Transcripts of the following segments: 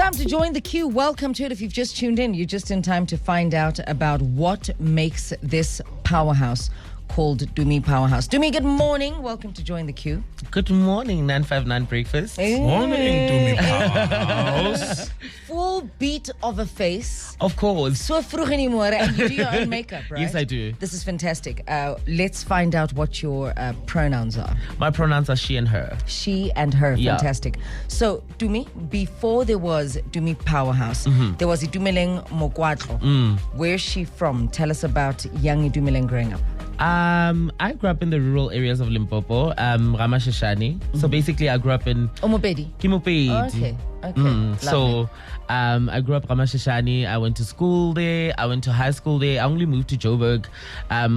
Time to join the queue. Welcome to it. If you've just tuned in, you're just in time to find out about what makes this powerhouse called Tumi Powerhouse. Tumi, good morning. Welcome to Join the Queue. Good morning, 959 Breakfast. Morning, Tumi Powerhouse. Full beat of a face. Of course. So vroeg in die môre, and you do your own makeup, right? Yes, I do. This is fantastic. Let's find out what your pronouns are. My pronouns are she and her. She and her. Yeah. Fantastic. So, Tumi, before there was Tumi Powerhouse, there was Itumeleng Mokwatlo. Where's she from? Tell us about young Itumeleng growing up. I grew up in the rural areas of Limpopo, Ramashashani. So basically, I grew up in Omopedi. Kimopedi. Oh, okay. Okay. So I grew up Ramashashani. I went to school there. I went to high school there. I only moved to Joburg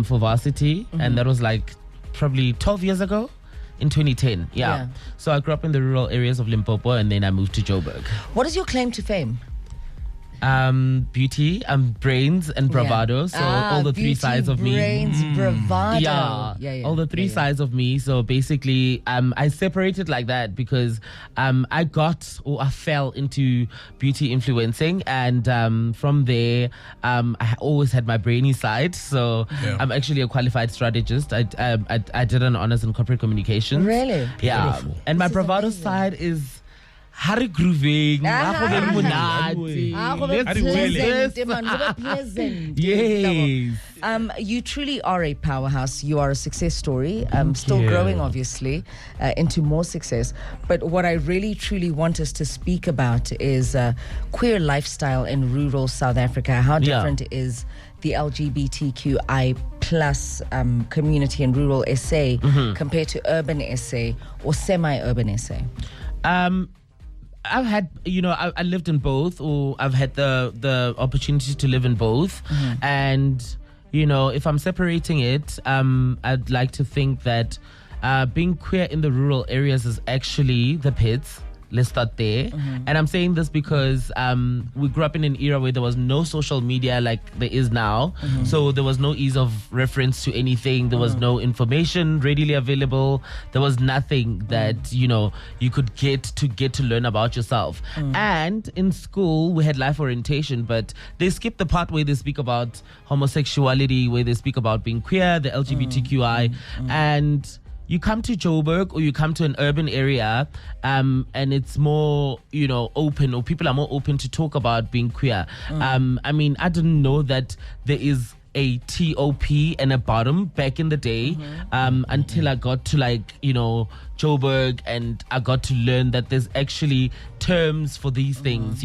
for varsity, and that was like probably 12 years ago. In 2010, yeah. So I grew up in the rural areas of Limpopo, and then I moved to Joburg. What is your claim to fame? Beauty, brains, and bravado. So all the three beauty, sides of me. Brains, bravado. Yeah. All the three sides of me. So basically, I separated like that because I fell into beauty influencing, and from there, I always had my brainy side. So I'm actually a qualified strategist. I did an honors in corporate communications. Really? Yeah. Beautiful. And my bravado side is Harry grooving. Pleasant. Yes. You truly are a powerhouse. You are a success story. Still you. growing, obviously, into more success. But what I really, truly want us to speak about is queer lifestyle in rural South Africa. How different is the LGBTQI plus community in rural SA compared to urban SA or semi-urban SA? I've had, I lived in both, or I've had the opportunity to live in both. And, if I'm separating it, I'd like to think that being queer in the rural areas is actually the pits. Let's start there. And I'm saying this because we grew up in an era where there was no social media like there is now. So there was no ease of reference to anything. There was no information readily available. There was nothing that, you could get to learn about yourself. And in school, we had life orientation, but they skipped the part where they speak about homosexuality, where they speak about being queer, the LGBTQI, and you come to Joburg or you come to an urban area, and it's more, open, or people are more open to talk about being queer. I I didn't know that there is a TOP and a bottom back in the day, until I got to Joburg, and I got to learn that there's actually terms for these things,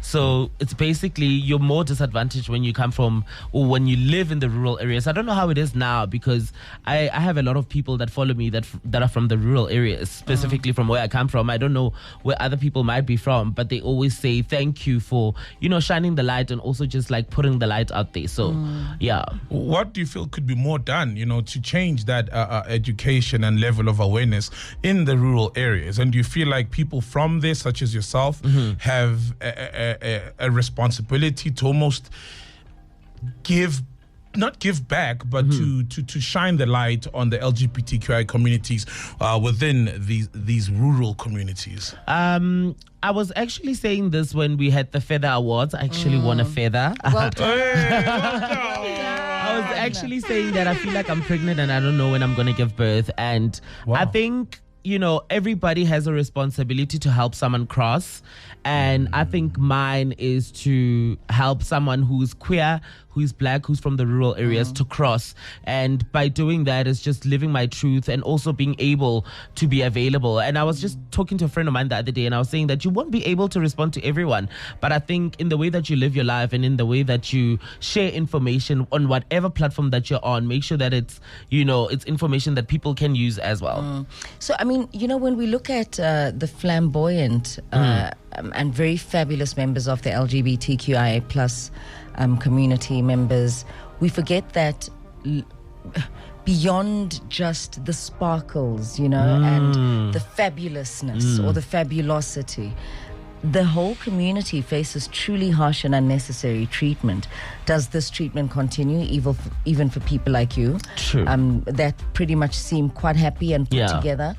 So it's basically you're more disadvantaged when you come from, or when you live in the rural areas. I don't know how it is now, because I have a lot of people that follow me that are from the rural areas, specifically from where I come from. I don't know where other people might be from, but they always say thank you for, shining the light, and also just putting the light out there. So, yeah. What do you feel could be more done, to change that education and level of awareness in the rural areas? And do you feel like people from there, such as yourself, have a responsibility to almost not give back, but to shine the light on the LGBTQI communities within these rural communities? I was actually saying this when we had the Feather Awards. I actually won a feather. Well done. I was actually saying that I feel like I'm pregnant and I don't know when I'm going to give birth. And I think, everybody has a responsibility to help someone cross. And I think mine is to help someone who's queer, who's black, who's from the rural areas to cross. And by doing that, it's just living my truth and also being able to be available. And I was just talking to a friend of mine the other day, and I was saying that you won't be able to respond to everyone. But I think in the way that you live your life and in the way that you share information on whatever platform that you're on, make sure that it's, it's information that people can use as well. So, when we look at the flamboyant and very fabulous members of the LGBTQIA plus community members, we forget that beyond just the sparkles, and the fabulousness or the fabulosity, the whole community faces truly harsh and unnecessary treatment. Does this treatment continue even for people like you? True. That pretty much seem quite happy and put together?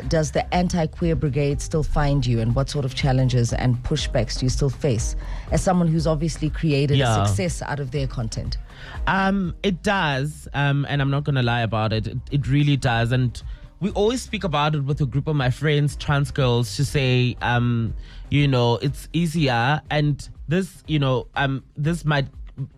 Does the anti-queer brigade still find you, and what sort of challenges and pushbacks do you still face as someone who's obviously created a success out of their content? It does, and I'm not going to lie about it. It really does. And we always speak about it with a group of my friends, trans girls, to say, it's easier. And this,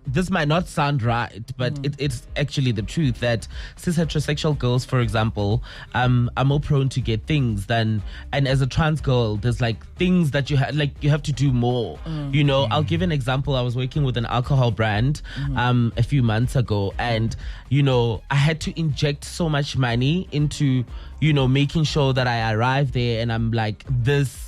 this might not sound right, but it's actually the truth that cis heterosexual girls, for example, are more prone to get things and as a trans girl, there's like things that you have to do more. I'll give an example. I was working with an alcohol brand a few months ago, and I had to inject so much money into making sure that I arrive there and I'm like this,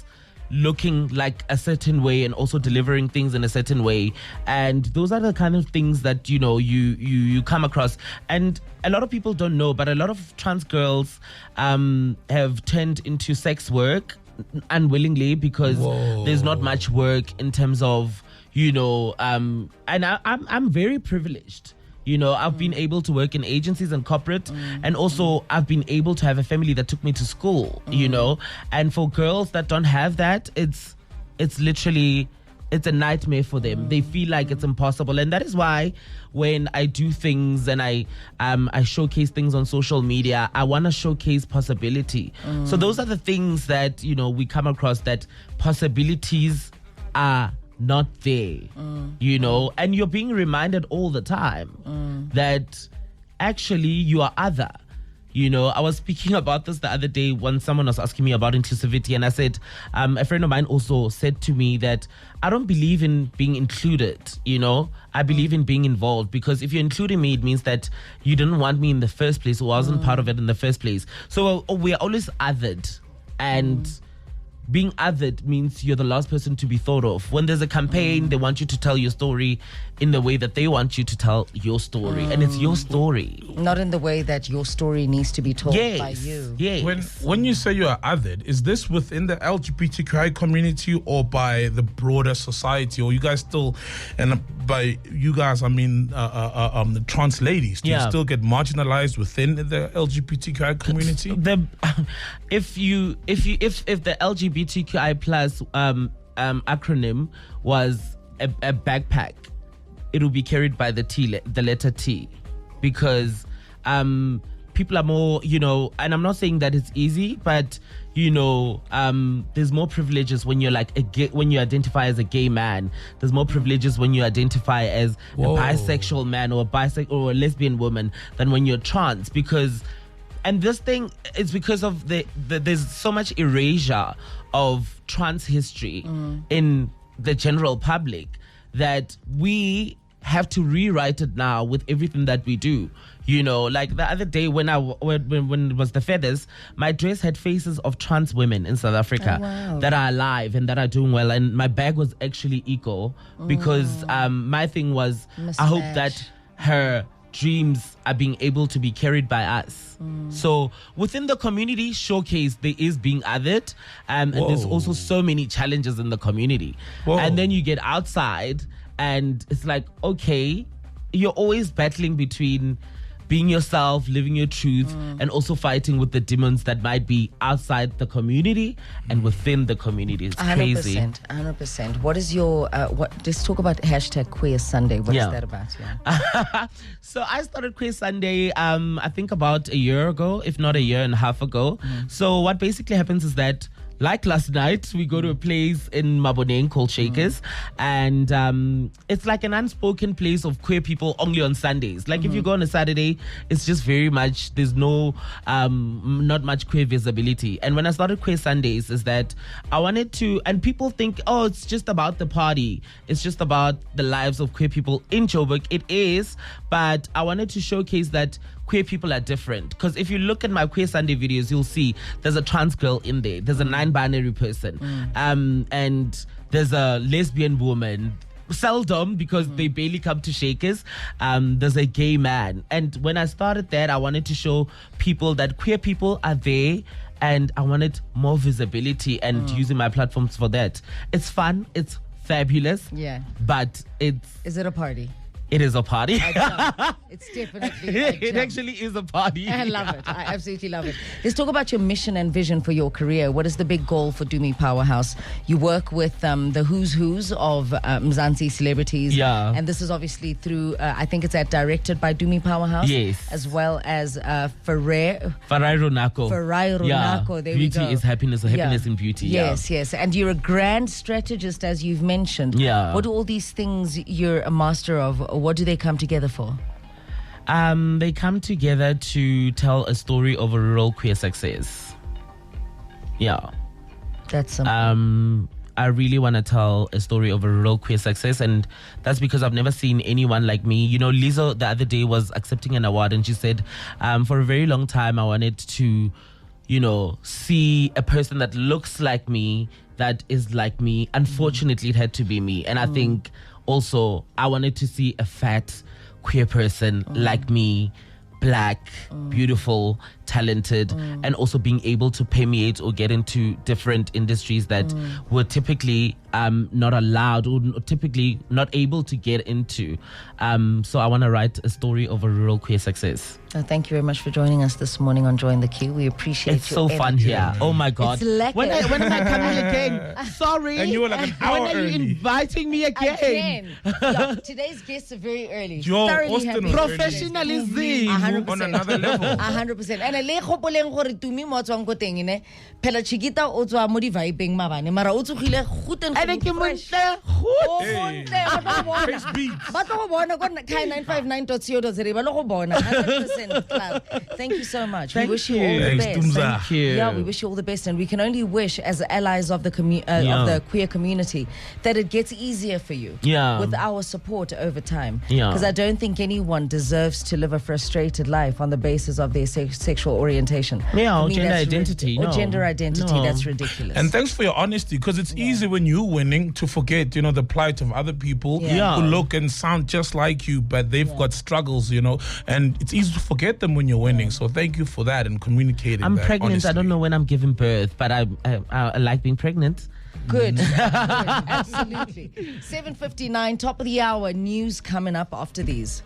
looking like a certain way and also delivering things in a certain way. And those are the kind of things that you come across, and a lot of people don't know, but a lot of trans girls have turned into sex work unwillingly because there's not much work in terms of and I'm very privileged. I've been able to work in agencies and corporate, and also I've been able to have a family that took me to school, and for girls that don't have that, it's literally, it's a nightmare for them. They feel like it's impossible. And that is why when I do things and I showcase things on social media, I want to showcase possibility. So those are the things that, we come across, that possibilities are not there, and you're being reminded all the time that actually you are other. I was speaking about this the other day when someone was asking me about inclusivity, and I said, a friend of mine also said to me that I don't believe in being included, I believe in being involved, because if you're including me, it means that you didn't want me in the first place, or wasn't part of it in the first place. So we're always othered, and being othered means you're the last person to be thought of. When there's a campaign, they want you to tell your story in the way that they want you to tell your story. And it's your story. Not in the way that your story needs to be told by you. Yes. When you say you are othered, is this within the LGBTQI community or by the broader society? Or you guys still, and by you guys I mean the trans ladies, do you still get marginalized within the LGBTQI community? If the LGBTQI plus acronym was a backpack, it will be carried by the letter T, because people are more, and I'm not saying that it's easy, but there's more privileges when you're like when you identify as a gay man. There's more privileges when you identify as a bisexual man or a lesbian woman than when you're trans, because. And this thing is because of there's so much erasure of trans history in the general public that we have to rewrite it now with everything that we do. Like the other day when it was the feathers, my dress had faces of trans women in South Africa that are alive and that are doing well. And my bag was actually eco because my thing was, I hope that her dreams are being able to be carried by us. So within the community showcase, there is being othered, and there's also so many challenges in the community. And then you get outside and it's like, okay, you're always battling between being yourself, living your truth, and also fighting with the demons that might be outside the community and within the community. It's 100%, crazy. 100%. What is your, let's talk about #Queer Sunday. What is that about? So I started Queer Sunday, I think about a year ago, if not a year and a half ago. So what basically happens is that, like last night, we go to a place in Maboneng called Shakers, and it's like an unspoken place of queer people only on Sundays. Like if you go on a Saturday, it's just very much, there's no, not much queer visibility. And when I started Queer Sundays is that I wanted to, and people think, oh, it's just about the party. It's just about the lives of queer people in Joburg. It is, but I wanted to showcase that queer people are different. Because if you look at my Queer Sunday videos, you'll see there's a trans girl in there. There's a non-binary person. And there's a lesbian woman. Seldom, because they barely come to Shakers. There's a gay man. And when I started that, I wanted to show people that queer people are there and I wanted more visibility and using my platforms for that. It's fun. It's fabulous. Yeah. But Is it a party? it is a party. It's definitely a It actually is a party. I love it. I absolutely love it. Let's talk about your mission and vision for your career. What is the big goal for Tumi Powerhouse? You work with the who's of Mzansi celebrities. Yeah. And this is obviously through, I think it's directed by Tumi Powerhouse. Yes. As well as Farai Runako. Runako. There Beauty we go. is happiness. Happiness in beauty. Yes, yes. And you're a grand strategist, as you've mentioned. Yeah. What do all these things you're a master of, what do they come together for? They come together to tell a story of a rural queer success. Yeah. That's something. I really want to tell a story of a rural queer success, and that's because I've never seen anyone like me. You know, Lizzo the other day was accepting an award, and she said, for a very long time, I wanted to, you know, see a person that looks like me, that is like me. Unfortunately, it had to be me. And I think also I wanted to see a fat queer person like me, black, beautiful, talented, and also being able to permeate or get into different industries that were typically not allowed or typically not able to get into. So I want to write a story of a rural queer success. Thank you very much for joining us this morning on Join the Queue. We appreciate It's your so fun energy. here. Oh my God. It's lekker. When am I coming again? Sorry. And you were like an hour when are you early. inviting me again? Yeah, today's guests are very early. Yo, Thoroughly Austin happy. was early. Professionalism. 100%. On another level. 100%. And le gopoleng gore Tumi mo tswang ko teng ne phela Chikita o tswa mo di vibeng mabane mara o tsogile guten And ke montle. o Hey. montle Face beats. ba tlo go bona ko kai959.co.za ba lo go bona 100% club. Thank you so much. Thank We wish you you. all the Thanks, best. Tumza. Thank you. Yeah, we wish you all the best, and we can only wish, as allies of the of the queer community, that it gets easier for you. Yeah. With our support over time. Yeah. Because I don't think anyone deserves to live a frustrated life on the basis of their sexual orientation. Yeah, For or me, gender that's identity. Or No. gender identity. No. That's ridiculous. And thanks for your honesty, because it's easy when you're winning to forget, you know, the plight of other people Yeah. who look and sound just like you, but they've got struggles, you know, and it's easy to forget them when you're winning. So thank you for that and communicating I'm that, pregnant. honestly. I don't know when I'm giving birth, but I like being pregnant. Good. Good. Absolutely. 7:59, top of the hour, news coming up after these.